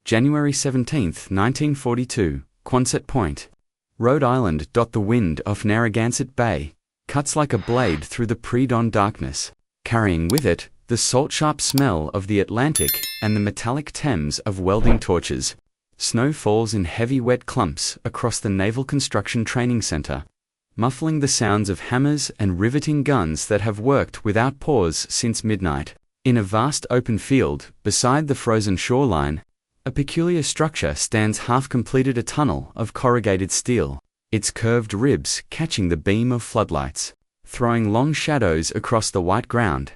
January 17, 1942, Quonset Point, Rhode Island. The wind off Narragansett Bay cuts like a blade through the pre-dawn darkness, carrying with it the salt-sharp smell of the Atlantic and the metallic Thames of welding torches. Snow falls in heavy wet clumps across the Naval Construction Training Center, muffling the sounds of hammers and riveting guns that have worked without pause since midnight. In a vast open field, beside the frozen shoreline, a peculiar structure stands half-completed, a tunnel of corrugated steel, its curved ribs catching the beam of floodlights, throwing long shadows across the white ground.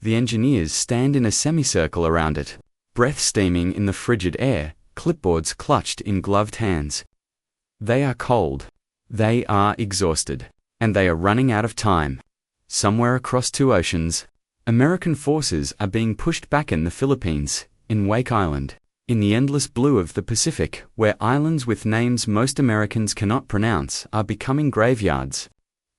The engineers stand in a semicircle around it, breath steaming in the frigid air, clipboards clutched in gloved hands. They are cold, they are exhausted, and they are running out of time. Somewhere across two oceans, American forces are being pushed back in the Philippines, in Wake Island, in the endless blue of the Pacific, where islands with names most Americans cannot pronounce are becoming graveyards.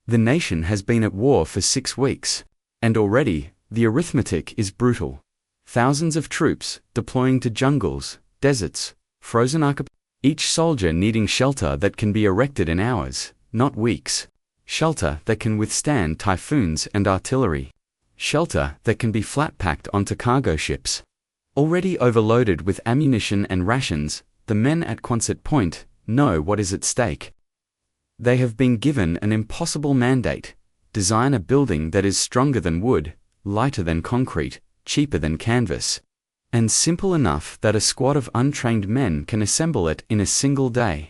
The nation has been at war for 6 weeks, and already the arithmetic is brutal. Thousands of troops deploying to jungles, deserts, frozen archipelagos, each soldier needing shelter that can be erected in hours, not weeks. Shelter that can withstand typhoons and artillery. Shelter that can be flat-packed onto cargo ships. Already overloaded with ammunition and rations, the men at Quonset Point know what is at stake. They have been given an impossible mandate: design a building that is stronger than wood, lighter than concrete, cheaper than canvas, and simple enough that a squad of untrained men can assemble it in a single day.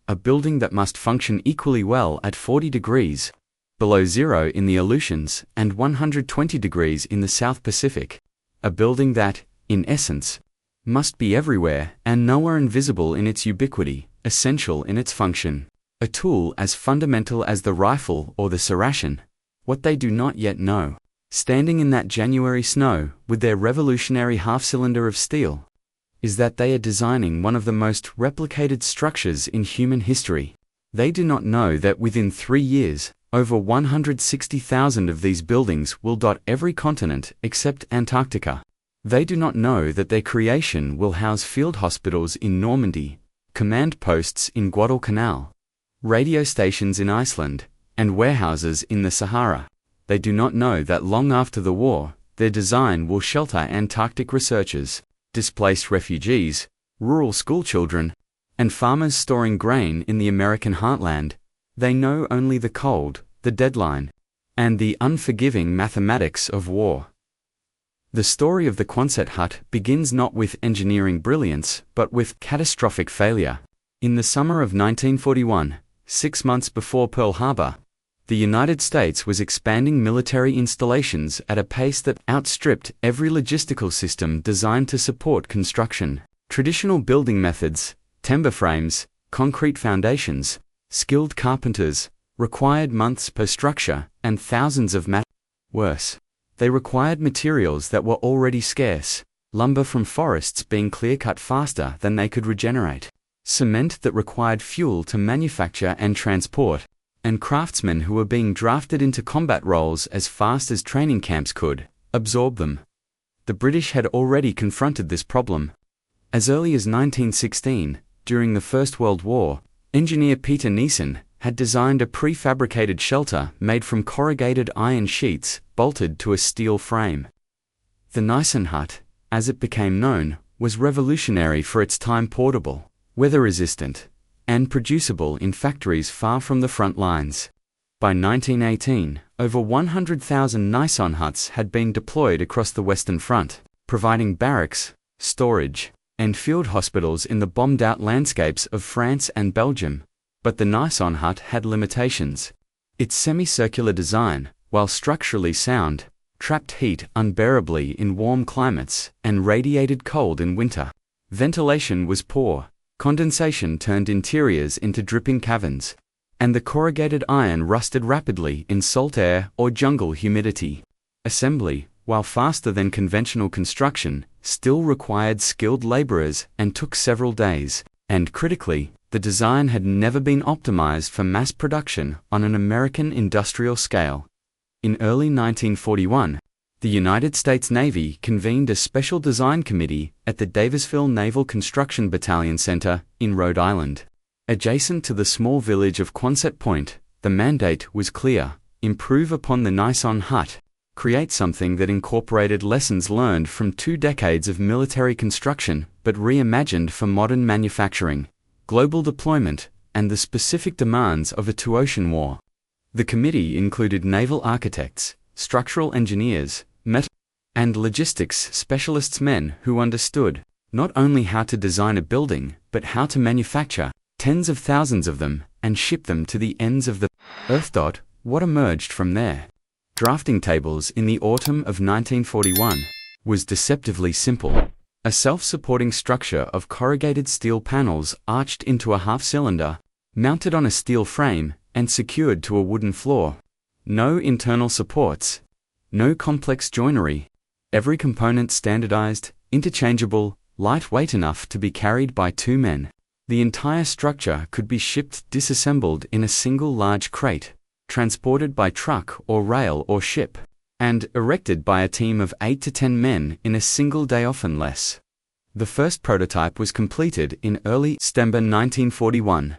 A building that must function equally well at 40 degrees below zero in the Aleutians and 120 degrees in the South Pacific. A building that, in essence, must be everywhere and nowhere invisible in its ubiquity, essential in its function. A tool as fundamental as the rifle or the Saracen. What they do not yet know, standing in that January snow with their revolutionary half-cylinder of steel, is that they are designing one of the most replicated structures in human history. They do not know that within 3 years, over 160,000 of these buildings will dot every continent except Antarctica. They do not know that their creation will house field hospitals in Normandy, command posts in Guadalcanal, radio stations in Iceland, and warehouses in the Sahara. They do not know that long after the war, their design will shelter Antarctic researchers, displaced refugees, rural schoolchildren, and farmers storing grain in the American heartland. They know only the cold, the deadline, and the unforgiving mathematics of war. The story of the Quonset hut begins not with engineering brilliance, but with catastrophic failure. In the summer of 1941, 6 months before Pearl Harbor, the United States was expanding military installations at a pace that outstripped every logistical system designed to support construction. Traditional building methods, timber frames, concrete foundations, skilled carpenters, required months per structure and thousands of Worse, they required materials that were already scarce, lumber from forests being clear-cut faster than they could regenerate, cement that required fuel to manufacture and transport, and craftsmen who were being drafted into combat roles as fast as training camps could absorb them. The British had already confronted this problem. As early as 1916, during the First World War, engineer Peter Neeson had designed a prefabricated shelter made from corrugated iron sheets bolted to a steel frame. The Neeson hut, as it became known, was revolutionary for its time: portable, weather-resistant, and producible in factories far from the front lines. By 1918, over 100,000 Neeson huts had been deployed across the Western Front, providing barracks, storage, and field hospitals in the bombed-out landscapes of France and Belgium. But the Neeson hut had limitations. Its semicircular design, while structurally sound, trapped heat unbearably in warm climates and radiated cold in winter. Ventilation was poor. Condensation turned interiors into dripping caverns, and the corrugated iron rusted rapidly in salt air or jungle humidity. Assembly, while faster than conventional construction, still required skilled laborers and took several days, and critically, the design had never been optimized for mass production on an American industrial scale. In early 1941, The United States Navy convened a special design committee at the Davisville Naval Construction Battalion Center in Rhode Island. Adjacent to the small village of Quonset Point, the mandate was clear: improve upon the Nison hut, create something that incorporated lessons learned from 2 decades of military construction but reimagined for modern manufacturing, global deployment, and the specific demands of a two-ocean war. The committee included naval architects, structural engineers, metal and logistics specialists, men who understood not only how to design a building but how to manufacture tens of thousands of them and ship them to the ends of the earth. What emerged from there? Drafting tables in the autumn of 1941 was deceptively simple. A self-supporting structure of corrugated steel panels arched into a half-cylinder, mounted on a steel frame, and secured to a wooden floor. No internal supports. No complex joinery. Every component standardized, interchangeable, lightweight enough to be carried by 2 men. The entire structure could be shipped disassembled in a single large crate, transported by truck or rail or ship, and erected by a team of 8 to 10 men in a single day, often less. The first prototype was completed in early September 1941.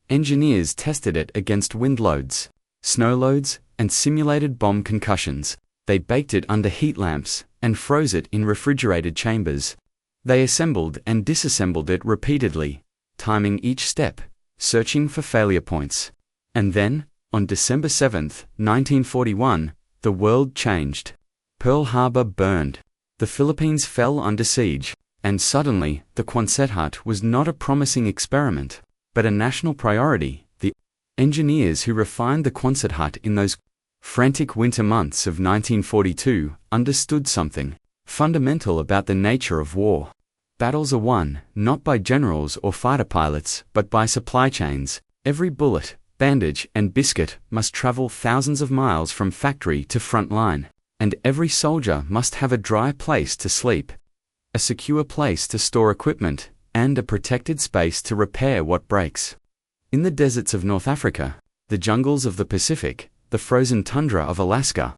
Engineers tested it against wind loads, snow loads, and simulated bomb concussions. They baked it under heat lamps and froze it in refrigerated chambers. They assembled and disassembled it repeatedly, timing each step, searching for failure points. And then, on December 7, 1941, the world changed. Pearl Harbor burned. The Philippines fell under siege, and suddenly, the Quonset hut was not a promising experiment, but a national priority. The engineers who refined the Quonset hut in those frantic winter months of 1942 understood something fundamental about the nature of war. Battles are won, not by generals or fighter pilots, but by supply chains. Every bullet, bandage, and biscuit must travel thousands of miles from factory to front line, and every soldier must have a dry place to sleep, a secure place to store equipment, and a protected space to repair what breaks. In the deserts of North Africa, the jungles of the Pacific, the frozen tundra of Alaska,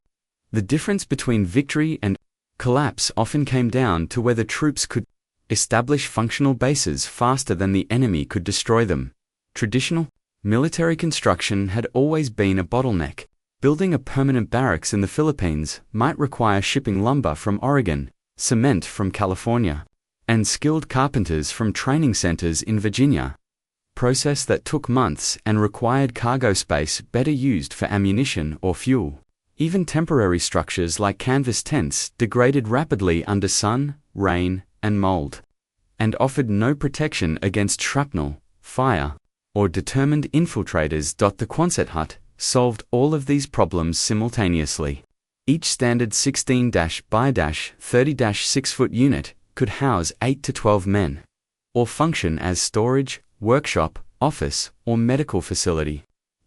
the difference between victory and collapse often came down to whether troops could establish functional bases faster than the enemy could destroy them. Traditional military construction had always been a bottleneck. Building a permanent barracks in the Philippines might require shipping lumber from Oregon, cement from California, and skilled carpenters from training centers in Virginia. Process that took months and required cargo space better used for ammunition or fuel. Even temporary structures like canvas tents degraded rapidly under sun, rain, and mold, and offered no protection against shrapnel, fire, or determined infiltrators. The Quonset hut solved all of these problems simultaneously. Each standard 16 by 30 6-foot unit could house 8 to 12 men, or function as storage, workshop, office, or medical facility.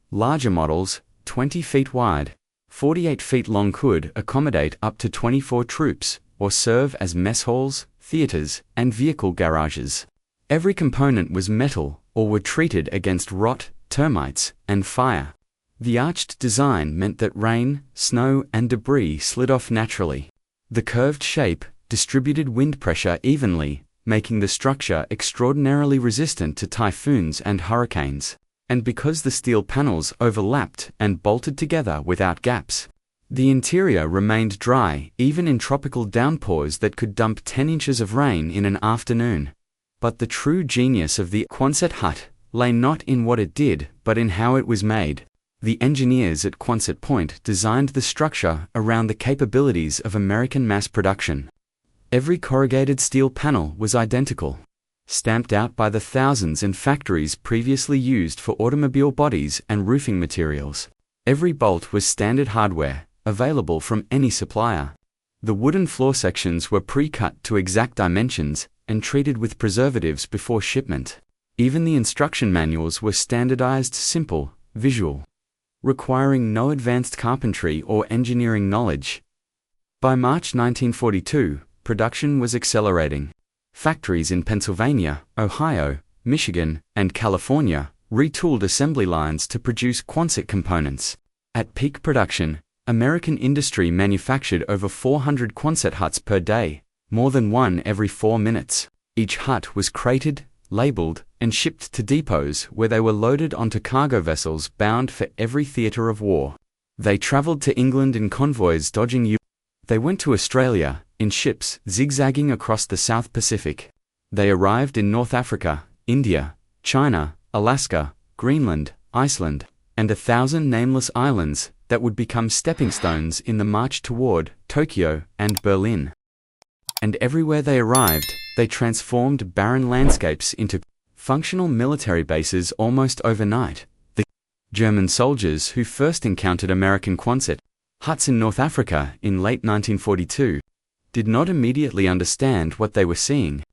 Larger models, 20 feet wide, 48 feet long, could accommodate up to 24 troops, or serve as mess halls, theaters, and vehicle garages. Every component was metal or were treated against rot, termites, and fire. The arched design meant that rain, snow, and debris slid off naturally. The curved shape distributed wind pressure evenly, making the structure extraordinarily resistant to typhoons and hurricanes. And because the steel panels overlapped and bolted together without gaps, the interior remained dry even in tropical downpours that could dump 10 inches of rain in an afternoon. But the true genius of the Quonset hut lay not in what it did, but in how it was made. The engineers at Quonset Point designed the structure around the capabilities of American mass production. Every corrugated steel panel was identical, stamped out by the thousands in factories previously used for automobile bodies and roofing materials. Every bolt was standard hardware, available from any supplier. The wooden floor sections were pre-cut to exact dimensions and treated with preservatives before shipment. Even the instruction manuals were standardized, simple, visual, requiring no advanced carpentry or engineering knowledge. By March 1942, production was accelerating. Factories in Pennsylvania, Ohio, Michigan, and California retooled assembly lines to produce Quonset components. At peak production, American industry manufactured over 400 Quonset huts per day, more than one every 4 minutes. Each hut was crated, labeled, and shipped to depots where they were loaded onto cargo vessels bound for every theater of war. They traveled to England in convoys dodging U. They went to Australia in ships zigzagging across the South Pacific. They arrived in North Africa, India, China, Alaska, Greenland, Iceland, and 1,000 nameless islands that would become stepping stones in the march toward Tokyo and Berlin. And everywhere they arrived, they transformed barren landscapes into functional military bases almost overnight. The German soldiers who first encountered American Quonset huts in North Africa in late 1942 did not immediately understand what they were seeing.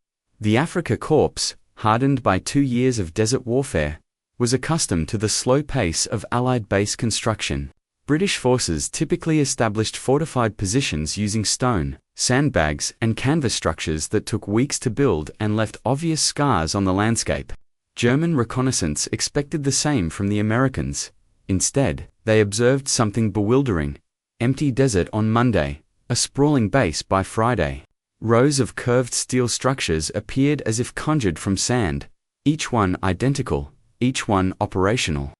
The Afrika Korps, hardened by 2 years of desert warfare, was accustomed to the slow pace of Allied base construction. British forces typically established fortified positions using stone, sandbags, and canvas structures that took weeks to build and left obvious scars on the landscape. German reconnaissance expected the same from the Americans. Instead, they observed something bewildering: empty desert on Monday, a sprawling base by Friday. Rows of curved steel structures appeared as if conjured from sand, each one identical, each one operational.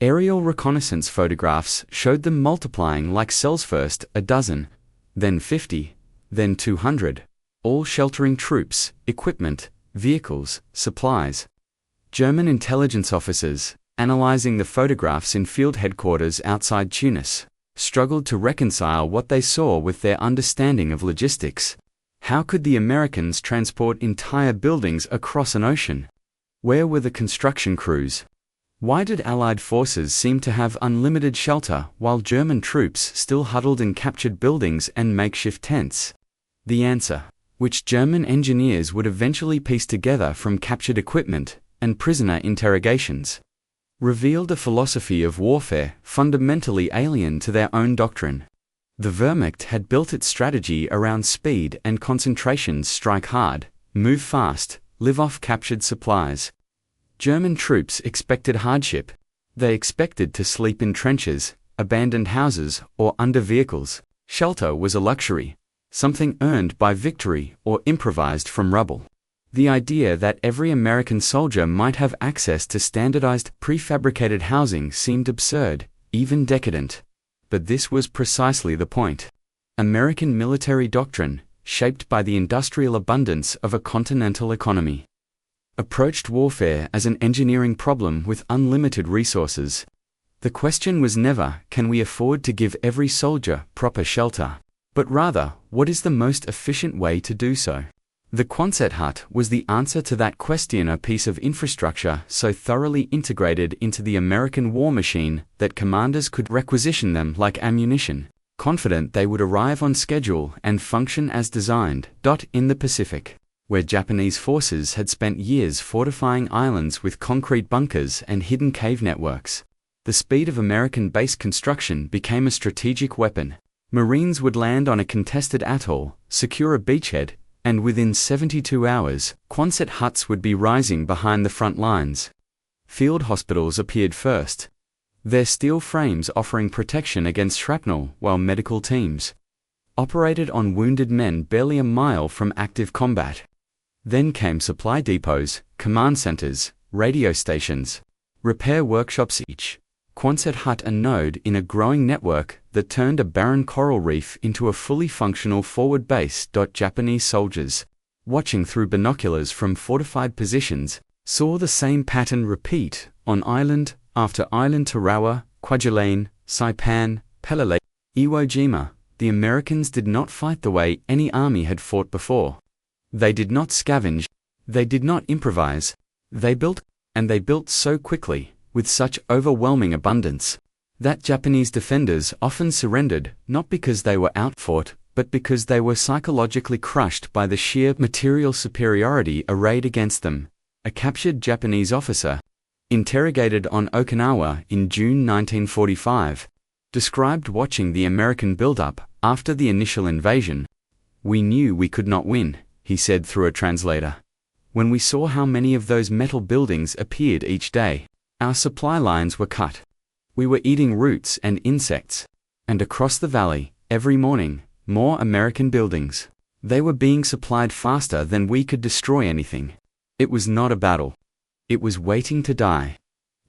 Aerial reconnaissance photographs showed them multiplying like cells, first a dozen, then 50, then 200, all sheltering troops, equipment, vehicles, supplies. German intelligence officers, analyzing the photographs in field headquarters outside Tunis, struggled to reconcile what they saw with their understanding of logistics. How could the Americans transport entire buildings across an ocean? Where were the construction crews? Why did Allied forces seem to have unlimited shelter while German troops still huddled in captured buildings and makeshift tents? The answer, which German engineers would eventually piece together from captured equipment and prisoner interrogations, revealed a philosophy of warfare fundamentally alien to their own doctrine. The Wehrmacht had built its strategy around speed and concentration: strike hard, move fast, live off captured supplies. German troops expected hardship. They expected to sleep in trenches, abandoned houses, or under vehicles. Shelter was a luxury, something earned by victory or improvised from rubble. The idea that every American soldier might have access to standardized, prefabricated housing seemed absurd, even decadent. But this was precisely the point. American military doctrine, shaped by the industrial abundance of a continental economy, approached warfare as an engineering problem with unlimited resources. The question was never, can we afford to give every soldier proper shelter? But rather, what is the most efficient way to do so? The Quonset hut was the answer to that question, a piece of infrastructure so thoroughly integrated into the American war machine that commanders could requisition them like ammunition, confident they would arrive on schedule and function as designed. In the Pacific, where Japanese forces had spent years fortifying islands with concrete bunkers and hidden cave networks, the speed of American base construction became a strategic weapon. Marines would land on a contested atoll, secure a beachhead, and within 72 hours, Quonset huts would be rising behind the front lines. Field hospitals appeared first, their steel frames offering protection against shrapnel, while medical teams operated on wounded men barely a mile from active combat. Then came supply depots, command centers, radio stations, repair workshops, each Quonset hut a node in a growing network that turned a barren coral reef into a fully functional forward base. Japanese soldiers, watching through binoculars from fortified positions, saw the same pattern repeat on island after island: Tarawa, Kwajalein, Saipan, Peleliu, Iwo Jima. The Americans did not fight the way any army had fought before. They did not scavenge. They did not improvise. They built, and they built so quickly, with such overwhelming abundance, that Japanese defenders often surrendered, not because they were outfought, but because they were psychologically crushed by the sheer material superiority arrayed against them. A captured Japanese officer, interrogated on Okinawa in June 1945, described watching the American build-up after the initial invasion. "We knew we could not win," he said through a translator. "When we saw how many of those metal buildings appeared each day, our supply lines were cut. We were eating roots and insects. And across the valley, every morning, more American buildings. They were being supplied faster than we could destroy anything. It was not a battle. It was waiting to die.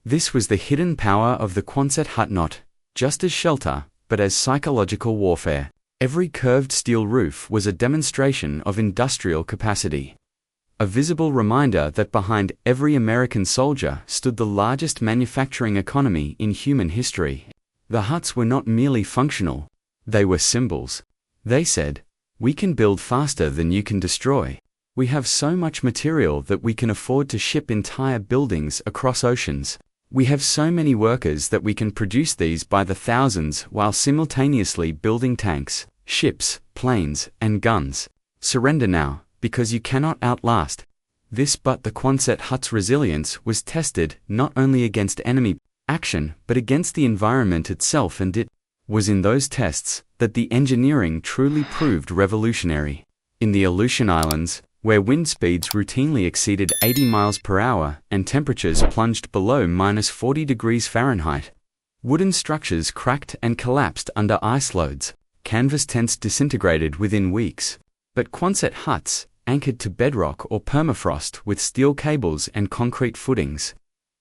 This was the hidden power of the Quonset hut, not just as shelter, but as psychological warfare. Every curved steel roof was a demonstration of industrial capacity. A visible reminder that behind every American soldier stood the largest manufacturing economy in human history. The huts were not merely functional. They were symbols. They said, "We can build faster than you can destroy. We have so much material that we can afford to ship entire buildings across oceans. We have so many workers that we can produce these by the thousands while simultaneously building tanks, ships, planes, and guns. Surrender now, because you cannot outlast." This. But the Quonset hut's resilience was tested not only against enemy action but against the environment itself, and it was in those tests that the engineering truly proved revolutionary. In the Aleutian Islands, where wind speeds routinely exceeded 80 miles per hour and temperatures plunged below -40 degrees Fahrenheit, wooden structures cracked and collapsed under ice loads. Canvas tents disintegrated within weeks. But Quonset huts, anchored to bedrock or permafrost with steel cables and concrete footings,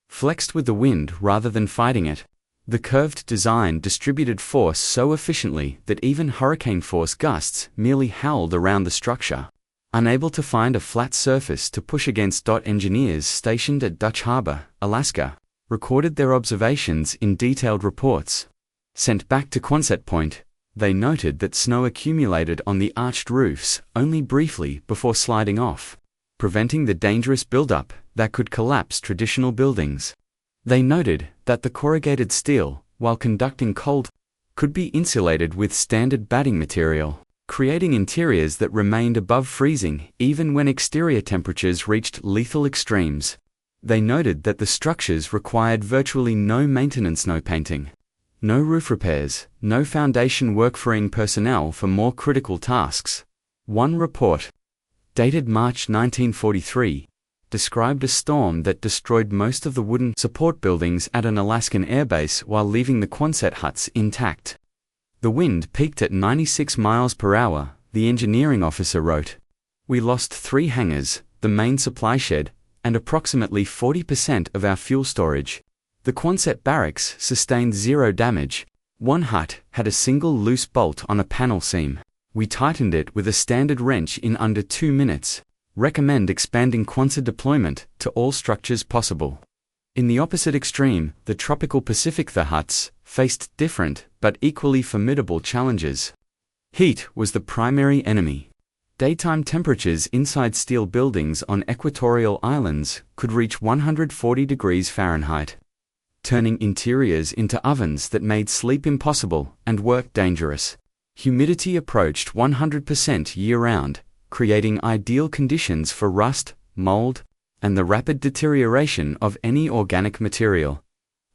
flexed with the wind rather than fighting it. The curved design distributed force so efficiently that even hurricane-force gusts merely howled around the structure. Unable to find a flat surface to push against. Engineers stationed at Dutch Harbor, Alaska, recorded their observations in detailed reports. Sent back to Quonset Point, they noted that snow accumulated on the arched roofs only briefly before sliding off, preventing the dangerous buildup that could collapse traditional buildings. They noted that the corrugated steel, while conducting cold, could be insulated with standard batting material, creating interiors that remained above freezing even when exterior temperatures reached lethal extremes. They noted that the structures required virtually no maintenance, no painting, no roof repairs, no foundation work, freeing personnel for more critical tasks. One report, dated March 1943, described a storm that destroyed most of the wooden support buildings at an Alaskan airbase while leaving the Quonset huts intact. The wind peaked at 96 miles per hour, the engineering officer wrote. "We lost 3 hangars, the main supply shed, and approximately 40% of our fuel storage. The Quonset barracks sustained 0 damage. One hut had a single loose bolt on a panel seam. We tightened it with a standard wrench in under 2 minutes. Recommend expanding Quonset deployment to all structures possible." In the opposite extreme, the tropical Pacific, the huts faced different but equally formidable challenges. Heat was the primary enemy. Daytime temperatures inside steel buildings on equatorial islands could reach 140 degrees Fahrenheit, turning interiors into ovens that made sleep impossible and work dangerous. Humidity approached 100% year-round, creating ideal conditions for rust, mold, and the rapid deterioration of any organic material.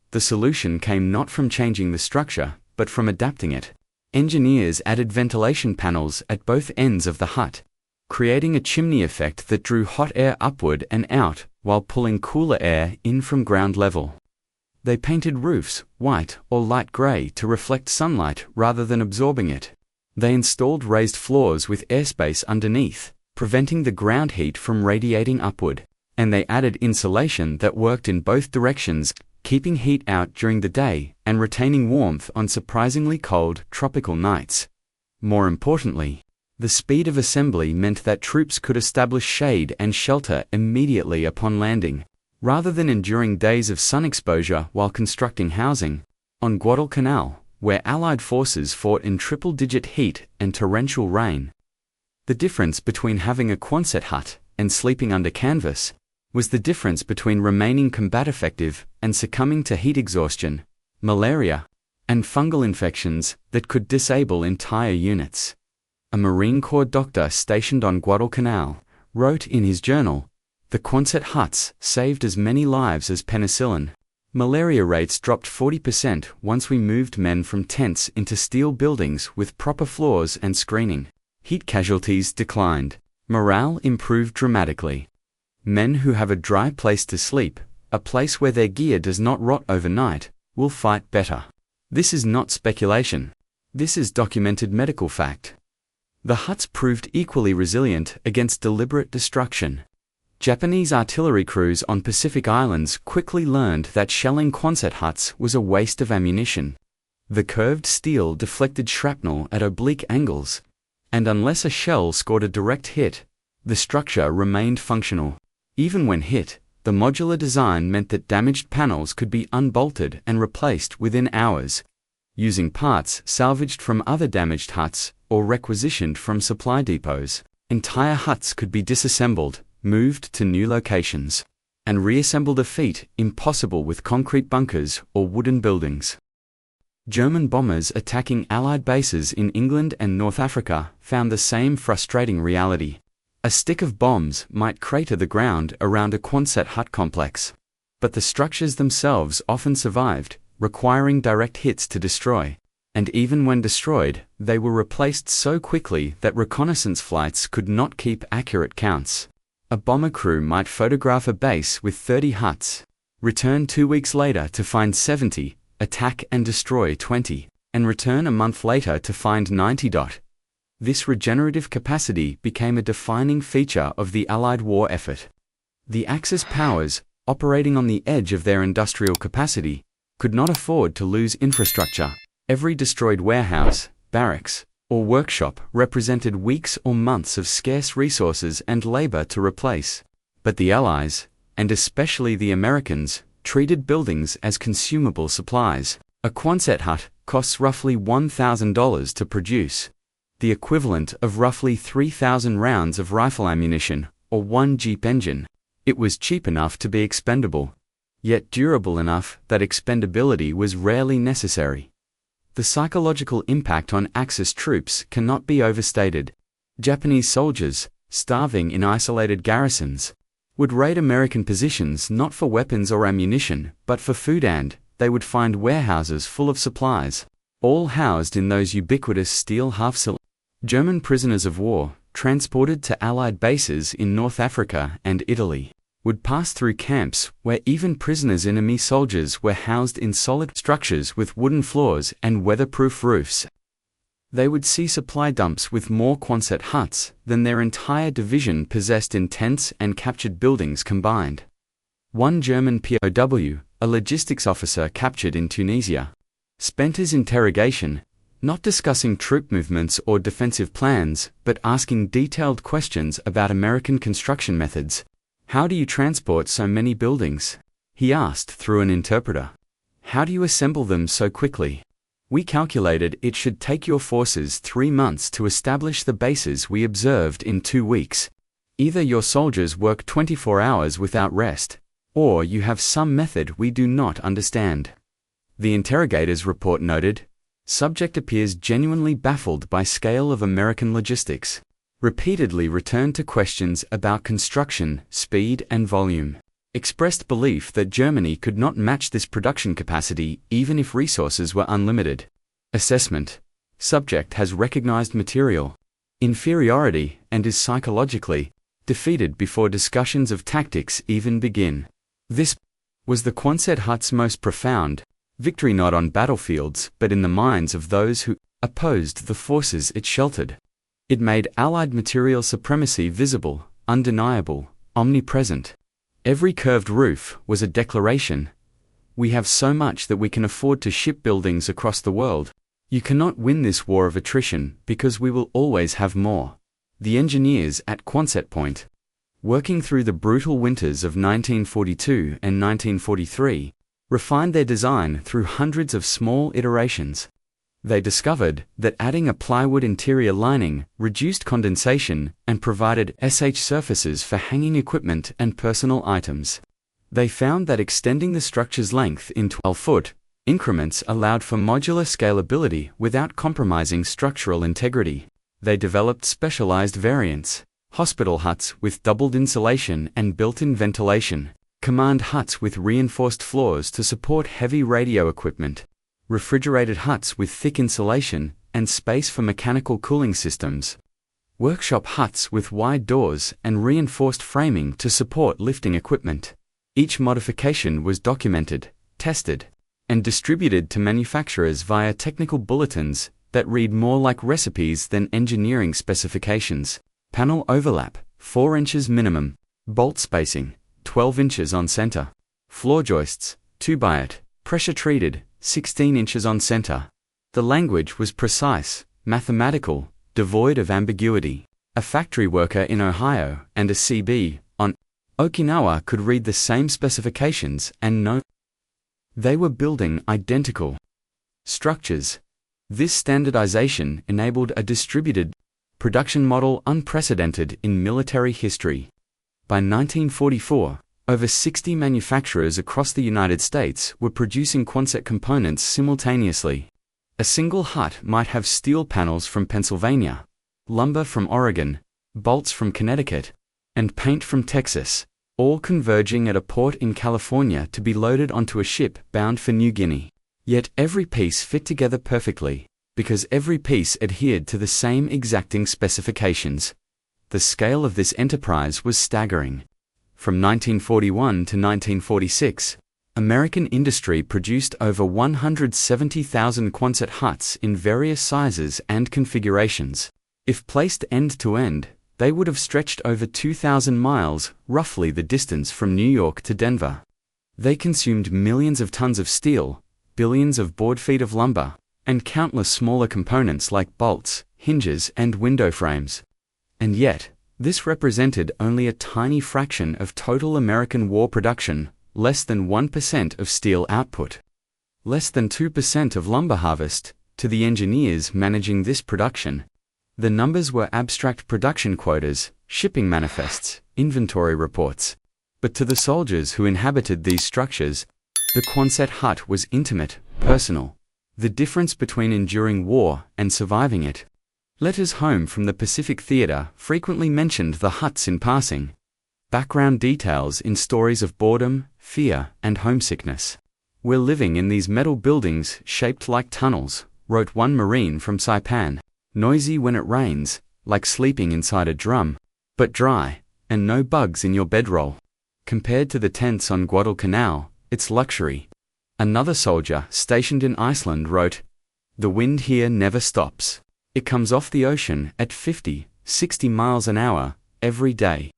The solution came not from changing the structure, but from adapting it. Engineers added ventilation panels at both ends of the hut, creating a chimney effect that drew hot air upward and out while pulling cooler air in from ground level. They painted roofs white or light gray to reflect sunlight rather than absorbing it. They installed raised floors with airspace underneath, preventing the ground heat from radiating upward. And they added insulation that worked in both directions, keeping heat out during the day and retaining warmth on surprisingly cold tropical nights. More importantly, the speed of assembly meant that troops could establish shade and shelter immediately upon landing, rather than enduring days of sun exposure while constructing housing. On Guadalcanal, where Allied forces fought in triple-digit heat and torrential rain, the difference between having a Quonset hut and sleeping under canvas was the difference between remaining combat effective and succumbing to heat exhaustion, malaria, and fungal infections that could disable entire units. A Marine Corps doctor stationed on Guadalcanal wrote in his journal, "The Quonset huts saved as many lives as penicillin. Malaria rates dropped 40% once we moved men from tents into steel buildings with proper floors and screening. Heat casualties declined. Morale improved dramatically. Men who have a dry place to sleep, a place where their gear does not rot overnight, will fight better." This is not speculation. This is documented medical fact. The huts proved equally resilient against deliberate destruction. Japanese artillery crews on Pacific Islands quickly learned that shelling Quonset huts was a waste of ammunition. The curved steel deflected shrapnel at oblique angles, and unless a shell scored a direct hit, the structure remained functional. Even when hit, the modular design meant that damaged panels could be unbolted and replaced within hours, using parts salvaged from other damaged huts or requisitioned from supply depots. Entire huts could be disassembled, moved to new locations, and reassembled, a feat impossible with concrete bunkers or wooden buildings. German bombers attacking Allied bases in England and North Africa found the same frustrating reality. A stick of bombs might crater the ground around a Quonset hut complex, but the structures themselves often survived, requiring direct hits to destroy. And even when destroyed, they were replaced so quickly that reconnaissance flights could not keep accurate counts. A bomber crew might photograph a base with 30 huts, return 2 weeks later to find 70, attack and destroy 20, and return a month later to find 90. This regenerative capacity became a defining feature of the Allied war effort. The Axis powers, operating on the edge of their industrial capacity, could not afford to lose infrastructure. Every destroyed warehouse, barracks, or workshop represented weeks or months of scarce resources and labor to replace. But the Allies, and especially the Americans, treated buildings as consumable supplies. A Quonset hut costs roughly $1,000 to produce, the equivalent of roughly 3,000 rounds of rifle ammunition or 1 Jeep engine. It was cheap enough to be expendable, yet durable enough that expendability was rarely necessary. The psychological impact on Axis troops cannot be overstated. Japanese soldiers, starving in isolated garrisons, would raid American positions not for weapons or ammunition, but for food, and they would find warehouses full of supplies, all housed in those ubiquitous steel half-cylinders. German prisoners of war, transported to Allied bases in North Africa and Italy, would pass through camps where even prisoners' enemy soldiers were housed in solid structures with wooden floors and weatherproof roofs. They would see supply dumps with more Quonset huts than their entire division possessed in tents and captured buildings combined. One German POW, a logistics officer captured in Tunisia, spent his interrogation not discussing troop movements or defensive plans, but asking detailed questions about American construction methods. "How do you transport so many buildings?" he asked through an interpreter. "How do you assemble them so quickly? We calculated it should take your forces 3 months to establish the bases we observed in 2 weeks. Either your soldiers work 24 hours without rest, or you have some method we do not understand." The interrogator's report noted, "Subject appears genuinely baffled by scale of American logistics. Repeatedly returned to questions about construction, speed and volume. Expressed belief that Germany could not match this production capacity even if resources were unlimited. Assessment: Subject has recognized material inferiority and is psychologically defeated before discussions of tactics even begin." This was the Quonset hut's most profound victory, not on battlefields but in the minds of those who opposed the forces it sheltered. It made Allied material supremacy visible, undeniable, omnipresent. Every curved roof was a declaration: we have so much that we can afford to ship buildings across the world. You cannot win this war of attrition because we will always have more. The engineers at Quonset Point, working through the brutal winters of 1942 and 1943, refined their design through hundreds of small iterations. They discovered that adding a plywood interior lining reduced condensation and provided surfaces for hanging equipment and personal items. They found that extending the structure's length in 12-foot increments allowed for modular scalability without compromising structural integrity. They developed specialized variants: hospital huts with doubled insulation and built-in ventilation, command huts with reinforced floors to support heavy radio equipment, refrigerated huts with thick insulation and space for mechanical cooling systems, workshop huts with wide doors and reinforced framing to support lifting equipment. Each modification was documented, tested, and distributed to manufacturers via technical bulletins that read more like recipes than engineering specifications. Panel overlap, 4 inches minimum. Bolt spacing, 12 inches on center. Floor joists, 2x8, pressure treated, 16 inches on center. The language was precise, mathematical, devoid of ambiguity. A factory worker in Ohio and a CB on Okinawa could read the same specifications and know they were building identical structures. This standardization enabled a distributed production model unprecedented in military history. By 1944, over 60 manufacturers across the United States were producing Quonset components simultaneously. A single hut might have steel panels from Pennsylvania, lumber from Oregon, bolts from Connecticut, and paint from Texas, all converging at a port in California to be loaded onto a ship bound for New Guinea. Yet every piece fit together perfectly, because every piece adhered to the same exacting specifications. The scale of this enterprise was staggering. From 1941 to 1946, American industry produced over 170,000 Quonset huts in various sizes and configurations. If placed end to end, they would have stretched over 2,000 miles, roughly the distance from New York to Denver. They consumed millions of tons of steel, billions of board feet of lumber, and countless smaller components like bolts, hinges, and window frames. And yet, this represented only a tiny fraction of total American war production, less than 1% of steel output, less than 2% of lumber harvest. To the engineers managing this production, the numbers were abstract production quotas, shipping manifests, inventory reports. But to the soldiers who inhabited these structures, the Quonset hut was intimate, personal. The difference between enduring war and surviving it. Letters home from the Pacific Theater frequently mentioned the huts in passing. Background details in stories of boredom, fear, and homesickness. "We're living in these metal buildings shaped like tunnels," wrote one Marine from Saipan. "Noisy when it rains, like sleeping inside a drum, but dry, and no bugs in your bedroll. Compared to the tents on Guadalcanal, it's luxury." Another soldier stationed in Iceland wrote, "The wind here never stops. It comes off the ocean at 50, 60 miles an hour, every day.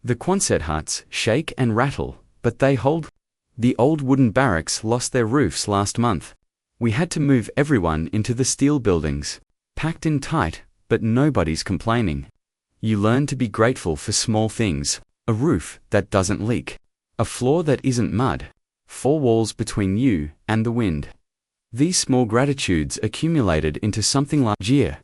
The Quonset huts shake and rattle, but they hold. The old wooden barracks lost their roofs last month. We had to move everyone into the steel buildings. Packed in tight, but nobody's complaining. You learn to be grateful for small things. A roof that doesn't leak. A floor that isn't mud. 4 walls between you and the wind." These small gratitudes accumulated into something like jeer.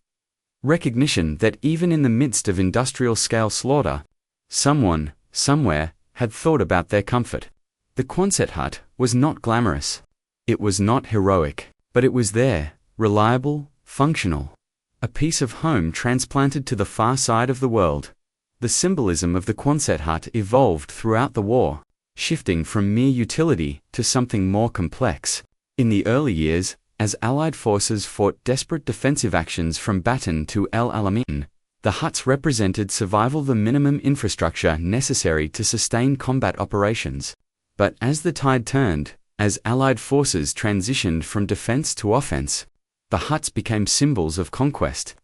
Recognition that even in the midst of industrial-scale slaughter, someone, somewhere, had thought about their comfort. The Quonset hut was not glamorous. It was not heroic, but it was there, reliable, functional. A piece of home transplanted to the far side of the world. The symbolism of the Quonset hut evolved throughout the war, shifting from mere utility to something more complex. In the early years, as Allied forces fought desperate defensive actions from Bataan to El Alamein, the huts represented survival, the minimum infrastructure necessary to sustain combat operations. But as the tide turned, as Allied forces transitioned from defense to offense, the huts became symbols of conquest,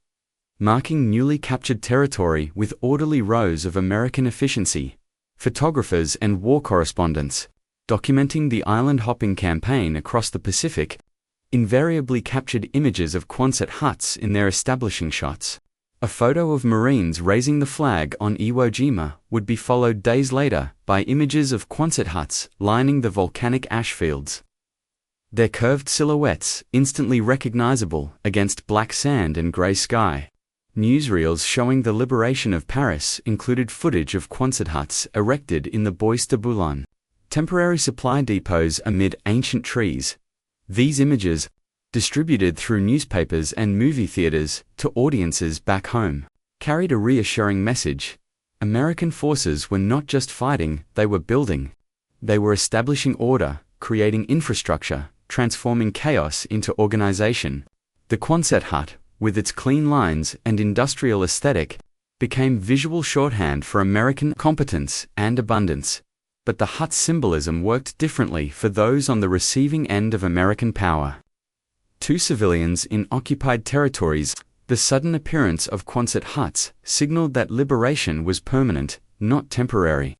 marking newly captured territory with orderly rows of American efficiency. Photographers and war correspondents, documenting the island-hopping campaign across the Pacific, invariably captured images of Quonset huts in their establishing shots. A photo of Marines raising the flag on Iwo Jima would be followed days later by images of Quonset huts lining the volcanic ash fields. Their curved silhouettes instantly recognizable against black sand and gray sky. Newsreels showing the liberation of Paris included footage of Quonset huts erected in the Bois de Boulogne, temporary supply depots amid ancient trees. These images, distributed through newspapers and movie theaters to audiences back home, carried a reassuring message. American forces were not just fighting, they were building. They were establishing order, creating infrastructure, transforming chaos into organization. The Quonset hut, with its clean lines and industrial aesthetic, became visual shorthand for American competence and abundance. But the hut's symbolism worked differently for those on the receiving end of American power. Two civilians in occupied territories. The sudden appearance of Quonset huts signaled that liberation was permanent, not temporary.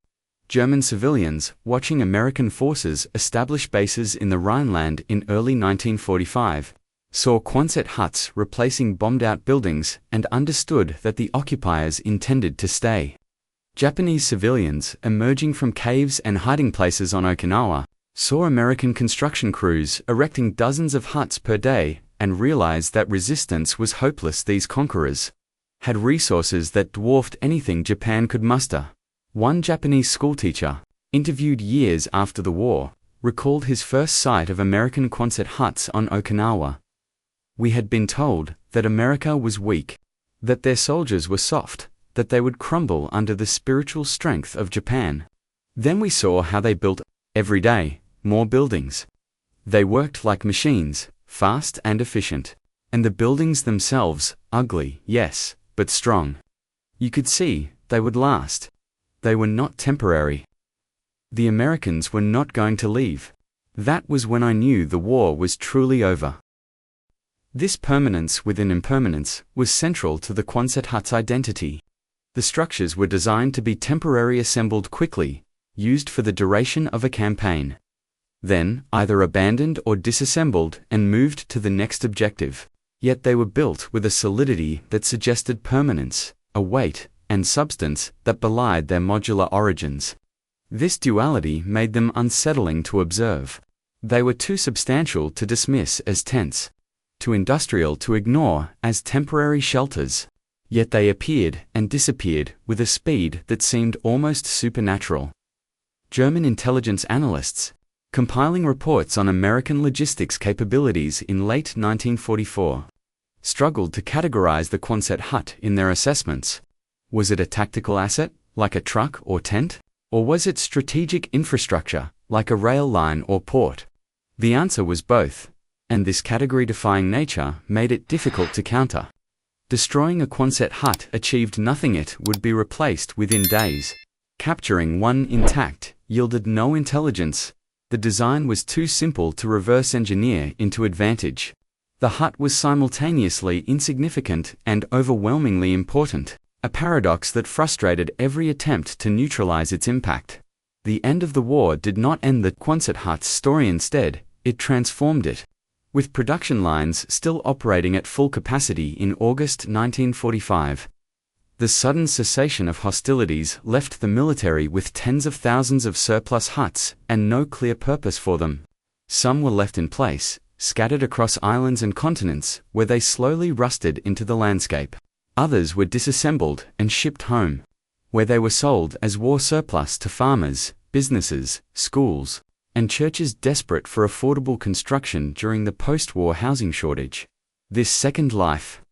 German civilians, watching American forces establish bases in the Rhineland in early 1945, saw Quonset huts replacing bombed-out buildings and understood that the occupiers intended to stay. Japanese civilians, emerging from caves and hiding places on Okinawa, saw American construction crews erecting dozens of huts per day and realized that resistance was hopeless. These conquerors had resources that dwarfed anything Japan could muster. One Japanese schoolteacher, interviewed years after the war, recalled his first sight of American Quonset huts on Okinawa. "We had been told that America was weak, that their soldiers were soft, that they would crumble under the spiritual strength of Japan. Then we saw how they built, every day, more buildings. They worked like machines, fast and efficient. And the buildings themselves, ugly, yes, but strong. You could see they would last. They were not temporary. The Americans were not going to leave. That was when I knew the war was truly over." This permanence within impermanence was central to the Quonset hut's identity. The structures were designed to be temporarily assembled quickly, used for the duration of a campaign, then either abandoned or disassembled and moved to the next objective. Yet they were built with a solidity that suggested permanence, a weight and substance that belied their modular origins. This duality made them unsettling to observe. They were too substantial to dismiss as tents, too industrial to ignore as temporary shelters. Yet they appeared and disappeared with a speed that seemed almost supernatural. German intelligence analysts, compiling reports on American logistics capabilities in late 1944, struggled to categorize the Quonset hut in their assessments. Was it a tactical asset, like a truck or tent? Or was it strategic infrastructure, like a rail line or port? The answer was both, and this category-defying nature made it difficult to counter. Destroying a Quonset hut achieved nothing. It would be replaced within days. Capturing one intact yielded no intelligence. The design was too simple to reverse engineer into advantage. The hut was simultaneously insignificant and overwhelmingly important, a paradox that frustrated every attempt to neutralize its impact. The end of the war did not end the Quonset hut's story. Instead, it transformed it. With production lines still operating at full capacity in August 1945, the sudden cessation of hostilities left the military with tens of thousands of surplus huts and no clear purpose for them. Some were left in place, scattered across islands and continents, where they slowly rusted into the landscape. Others were disassembled and shipped home, where they were sold as war surplus to farmers, businesses, schools, and churches desperate for affordable construction during the post-war housing shortage. This second life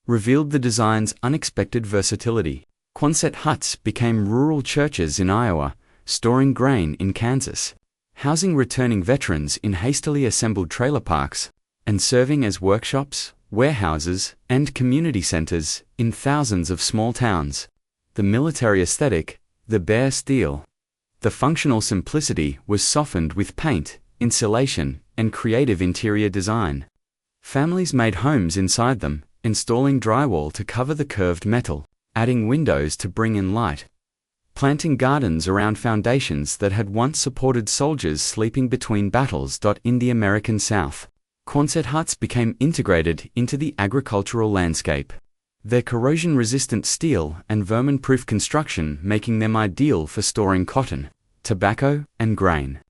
revealed the design's unexpected versatility. Quonset huts became rural churches in Iowa, storing grain in Kansas, housing returning veterans in hastily assembled trailer parks, and serving as workshops, warehouses, and community centers in thousands of small towns. The military aesthetic, the bare steel, the functional simplicity was softened with paint, insulation, and creative interior design. Families made homes inside them, installing drywall to cover the curved metal, adding windows to bring in light, planting gardens around foundations that had once supported soldiers sleeping between battles. In the American South, Quonset huts became integrated into the agricultural landscape, their corrosion-resistant steel and vermin-proof construction making them ideal for storing cotton, tobacco, and grain.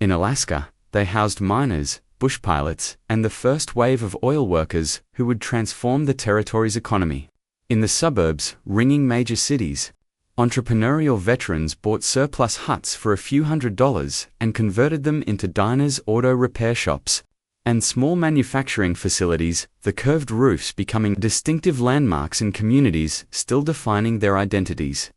In Alaska, they housed miners, bush pilots, and the first wave of oil workers who would transform the territory's economy. In the suburbs, ringing major cities, entrepreneurial veterans bought surplus huts for a few $100s and converted them into diners, auto repair shops, and small manufacturing facilities, the curved roofs becoming distinctive landmarks in communities still defining their identities.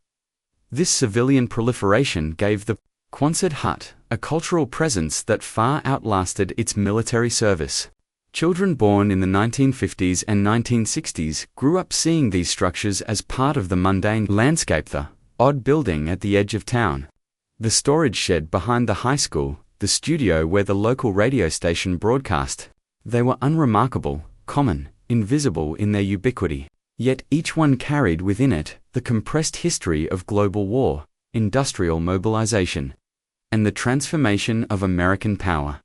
This civilian proliferation gave the Quonset hut a cultural presence that far outlasted its military service. Children born in the 1950s and 1960s grew up seeing these structures as part of the mundane landscape, the odd building at the edge of town, the storage shed behind the high school, the studio where the local radio station broadcast, They were unremarkable, common, invisible in their ubiquity. Yet each one carried within it the compressed history of global war, industrial mobilization, and the transformation of American power.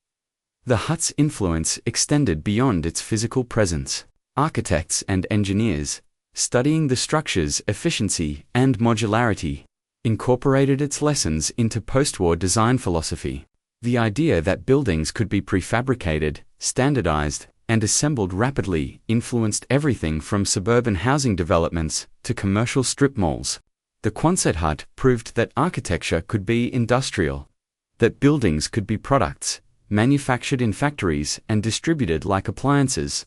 The hut's influence extended beyond its physical presence. Architects and engineers, studying the structure's efficiency and modularity, incorporated its lessons into post-war design philosophy. The idea that buildings could be prefabricated, standardized, and assembled rapidly influenced everything from suburban housing developments to commercial strip malls. The Quonset hut proved that architecture could be industrial, that buildings could be products, manufactured in factories and distributed like appliances.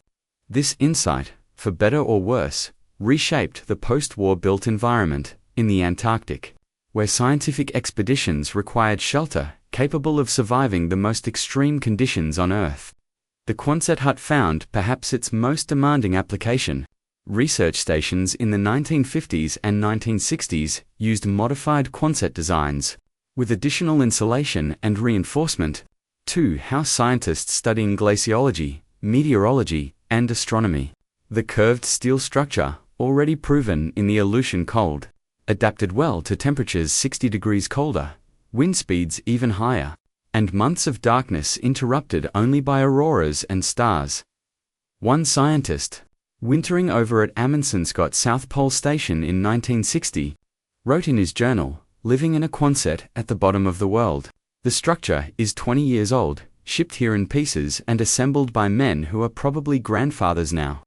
This insight, for better or worse, reshaped the post-war built environment in the Antarctic, where scientific expeditions required shelter capable of surviving the most extreme conditions on Earth. The Quonset hut found perhaps its most demanding application. Research stations in the 1950s and 1960s used modified Quonset designs, with additional insulation and reinforcement. 2. How scientists studying glaciology, meteorology, and astronomy. The curved steel structure, already proven in the Aleutian cold, adapted well to temperatures 60 degrees colder, wind speeds even higher, and months of darkness interrupted only by auroras and stars. One scientist, wintering over at Amundsen-Scott South Pole Station in 1960, wrote in his journal, "Living in a Quonset at the bottom of the world. The structure is 20 years old, shipped here in pieces and assembled by men who are probably grandfathers now.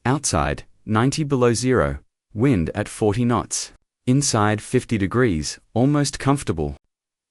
Outside, 90 below zero, wind at 40 knots. Inside 50 degrees, almost comfortable.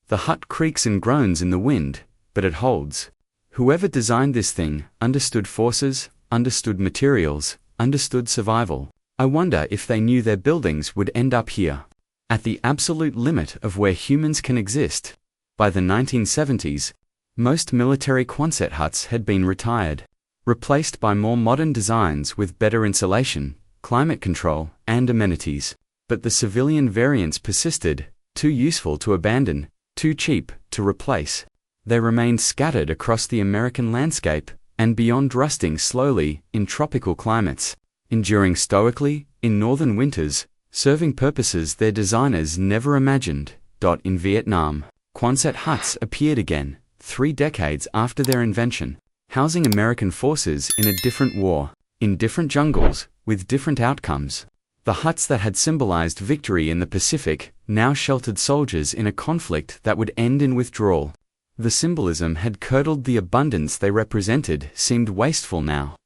The hut creaks and groans in the wind, but it holds. Whoever designed this thing understood forces, understood materials, understood survival. I wonder if they knew their buildings would end up here, at the absolute limit of where humans can exist." By the 1970s, most military Quonset huts had been retired, replaced by more modern designs with better insulation, climate control, and amenities. But the civilian variants persisted, too useful to abandon, too cheap to replace. They remained scattered across the American landscape and beyond, rusting slowly in tropical climates, enduring stoically in northern winters, serving purposes their designers never imagined. In Vietnam, Quonset huts appeared again, 3 decades after their invention, housing American forces in a different war, in different jungles, with different outcomes. The huts that had symbolized victory in the Pacific now sheltered soldiers in a conflict that would end in withdrawal. The symbolism had curdled the abundance they represented seemed wasteful now.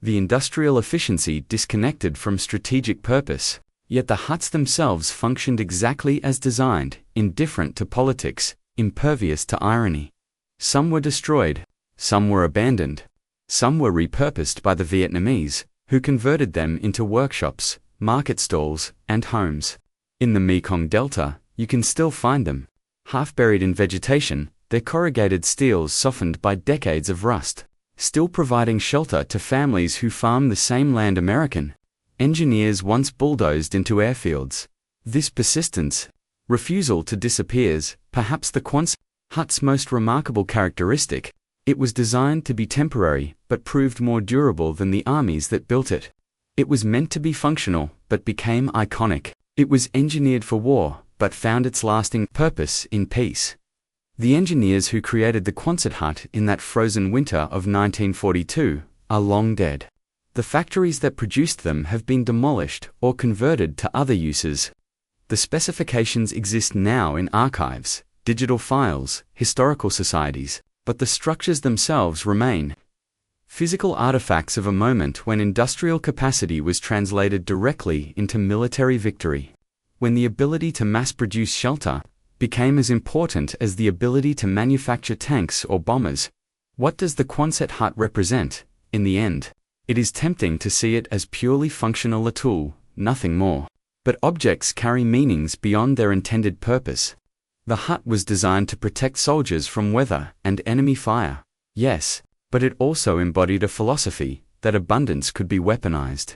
The industrial efficiency disconnected from strategic purpose, yet the huts themselves functioned exactly as designed, indifferent to politics, impervious to irony. Some were destroyed, some were abandoned, some were repurposed by the Vietnamese, who converted them into workshops, market stalls, and homes. In the Mekong Delta, you can still find them, half buried in vegetation, their corrugated steels softened by decades of rust, still providing shelter to families who farm the same land American engineers once bulldozed into airfields. This persistence, refusal to disappears, perhaps the Quonset hut's most remarkable characteristic. It was designed to be temporary, but proved more durable than the armies that built it. It was meant to be functional, but became iconic. It was engineered for war, but found its lasting purpose in peace. The engineers who created the Quonset hut in that frozen winter of 1942 are long dead. The factories that produced them have been demolished or converted to other uses. The specifications exist now in archives, digital files, historical societies, but the structures themselves remain physical artifacts of a moment when industrial capacity was translated directly into military victory, when the ability to mass-produce shelter became as important as the ability to manufacture tanks or bombers. What does the Quonset hut represent, in the end? It is tempting to see it as purely functional, a tool, nothing more. But objects carry meanings beyond their intended purpose. The hut was designed to protect soldiers from weather and enemy fire, yes, but it also embodied a philosophy that abundance could be weaponized.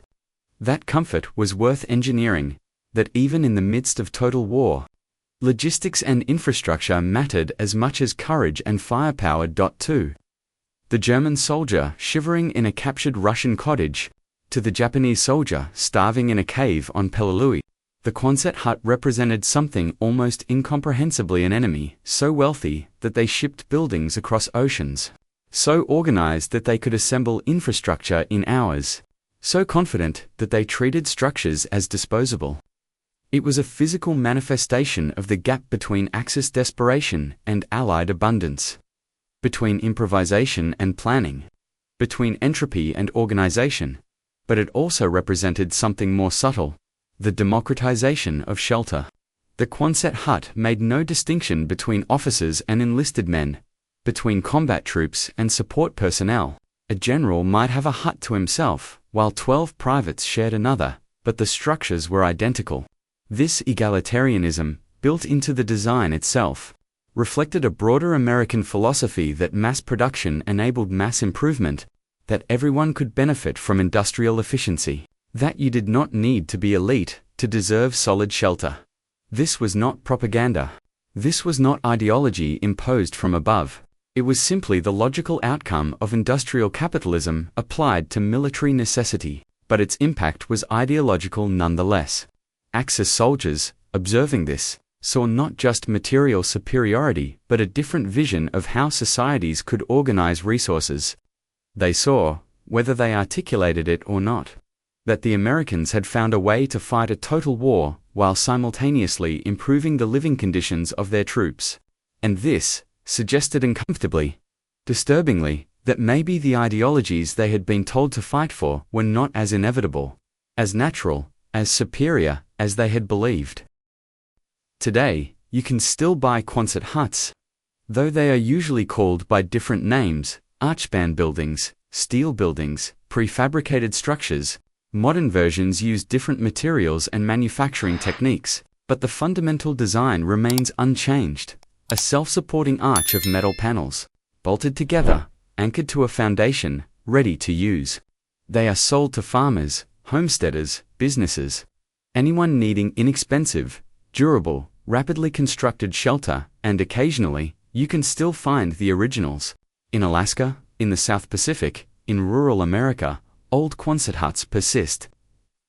That comfort was worth engineering, that even in the midst of total war, logistics and infrastructure mattered as much as courage and firepower. 2. the German soldier shivering in a captured Russian cottage, to the Japanese soldier starving in a cave on Peleliu. The Quonset hut represented something almost incomprehensibly an enemy, so wealthy that they shipped buildings across oceans, so organized that they could assemble infrastructure in hours, so confident that they treated structures as disposable. It was a physical manifestation of the gap between Axis desperation and Allied abundance, between improvisation and planning, between entropy and organization, but it also represented something more subtle: the democratization of shelter. The Quonset hut made no distinction between officers and enlisted men, between combat troops and support personnel. A general might have a hut to himself, while 12 privates shared another, but the structures were identical. This egalitarianism, built into the design itself, reflected a broader American philosophy that mass production enabled mass improvement, that everyone could benefit from industrial efficiency, that you did not need to be elite to deserve solid shelter. This was not propaganda. This was not ideology imposed from above. It was simply the logical outcome of industrial capitalism applied to military necessity, but its impact was ideological nonetheless. Axis soldiers, observing this, saw not just material superiority but a different vision of how societies could organize resources. They saw, whether they articulated it or not, that the Americans had found a way to fight a total war while simultaneously improving the living conditions of their troops. And this suggested uncomfortably, disturbingly, that maybe the ideologies they had been told to fight for were not as inevitable, as natural, as superior as they had believed. Today, you can still buy Quonset huts, though they are usually called by different names: archband buildings, steel buildings, prefabricated structures. Modern versions use different materials and manufacturing techniques, but the fundamental design remains unchanged: a self-supporting arch of metal panels, bolted together, anchored to a foundation, ready to use. They are sold to farmers, homesteaders, businesses, anyone needing inexpensive, durable, rapidly constructed shelter, and occasionally, you can still find the originals. In Alaska, in the South Pacific, in rural America, old Quonset huts persist.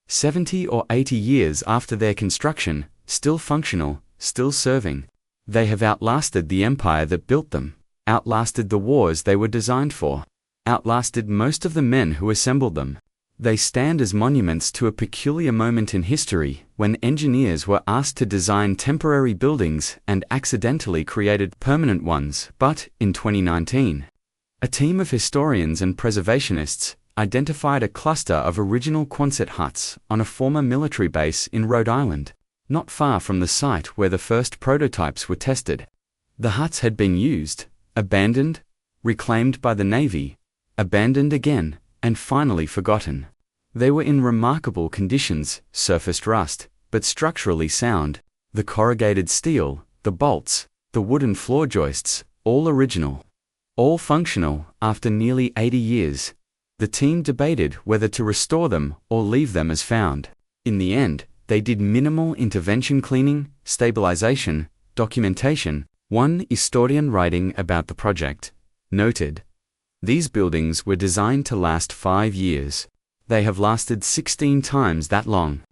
70 or 80 years after their construction, still functional, still serving. They have outlasted the empire that built them, outlasted the wars they were designed for, outlasted most of the men who assembled them. They stand as monuments to a peculiar moment in history when engineers were asked to design temporary buildings and accidentally created permanent ones. But, in 2019, a team of historians and preservationists identified a cluster of original Quonset huts on a former military base in Rhode Island, not far from the site where the first prototypes were tested. The huts had been used, abandoned, reclaimed by the Navy, abandoned again, and finally forgotten. They were in remarkable conditions: surfaced rust, but structurally sound. The corrugated steel, the bolts, the wooden floor joists, all original, all functional. After nearly 80 years, the team debated whether to restore them or leave them as found. In the end, they did minimal intervention cleaning, stabilization, documentation. One historian writing about the project noted, "These buildings were designed to last 5 years. They have lasted 16 times that long.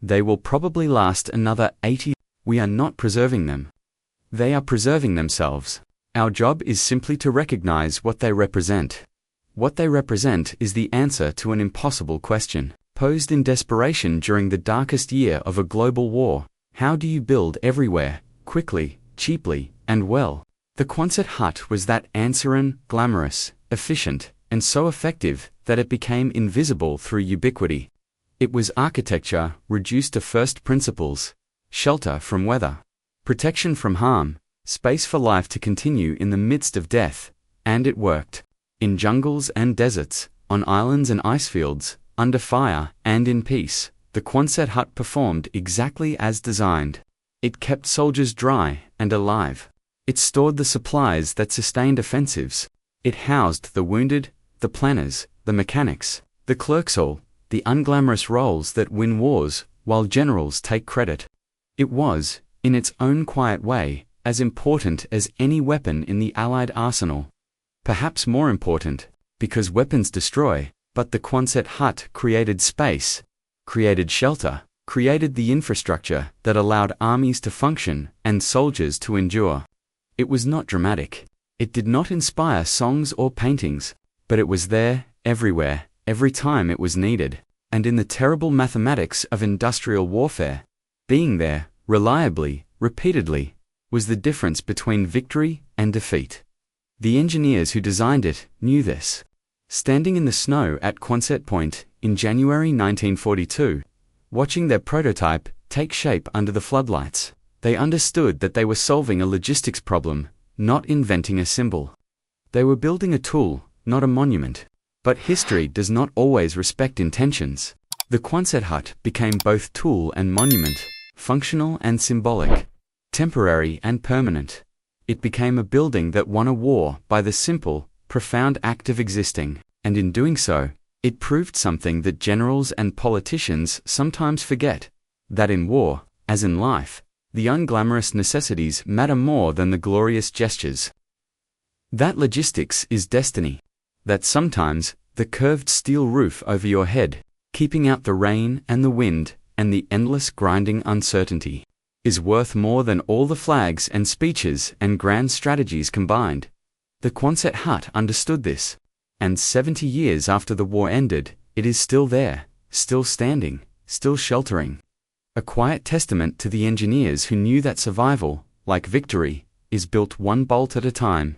They will probably last another 80. We are not preserving them. They are preserving themselves. Our job is simply to recognize what they represent." What they represent is the answer to an impossible question, posed in desperation during the darkest year of a global war. How do you build everywhere, quickly, cheaply, and well? The Quonset hut was that answer: glamorous, efficient, and so effective that it became invisible through ubiquity. It was architecture reduced to first principles: shelter from weather, protection from harm, space for life to continue in the midst of death, and it worked. In jungles and deserts, on islands and icefields, under fire and in peace, the Quonset hut performed exactly as designed. It kept soldiers dry and alive. It stored the supplies that sustained offensives. It housed the wounded, the planners, the mechanics, the clerks, all the unglamorous roles that win wars while generals take credit. It was, in its own quiet way, as important as any weapon in the Allied arsenal. Perhaps more important, because weapons destroy, but the Quonset hut created space, created shelter, created the infrastructure that allowed armies to function and soldiers to endure. It was not dramatic. It did not inspire songs or paintings, but it was there, everywhere, every time it was needed. And in the terrible mathematics of industrial warfare, being there, reliably, repeatedly, was the difference between victory and defeat. The engineers who designed it knew this. Standing in the snow at Quonset Point in January 1942, watching their prototype take shape under the floodlights, they understood that they were solving a logistics problem, not inventing a symbol. They were building a tool, not a monument. But history does not always respect intentions. The Quonset hut became both tool and monument, functional and symbolic, temporary and permanent. It became a building that won a war by the simple, profound act of existing, and in doing so, it proved something that generals and politicians sometimes forget, that in war, as in life, the unglamorous necessities matter more than the glorious gestures. That logistics is destiny. That sometimes, the curved steel roof over your head, keeping out the rain and the wind and the endless grinding uncertainty, is worth more than all the flags and speeches and grand strategies combined. The Quonset hut understood this, and 70 years after the war ended, it is still there, still standing, still sheltering. A quiet testament to the engineers who knew that survival, like victory, is built one bolt at a time.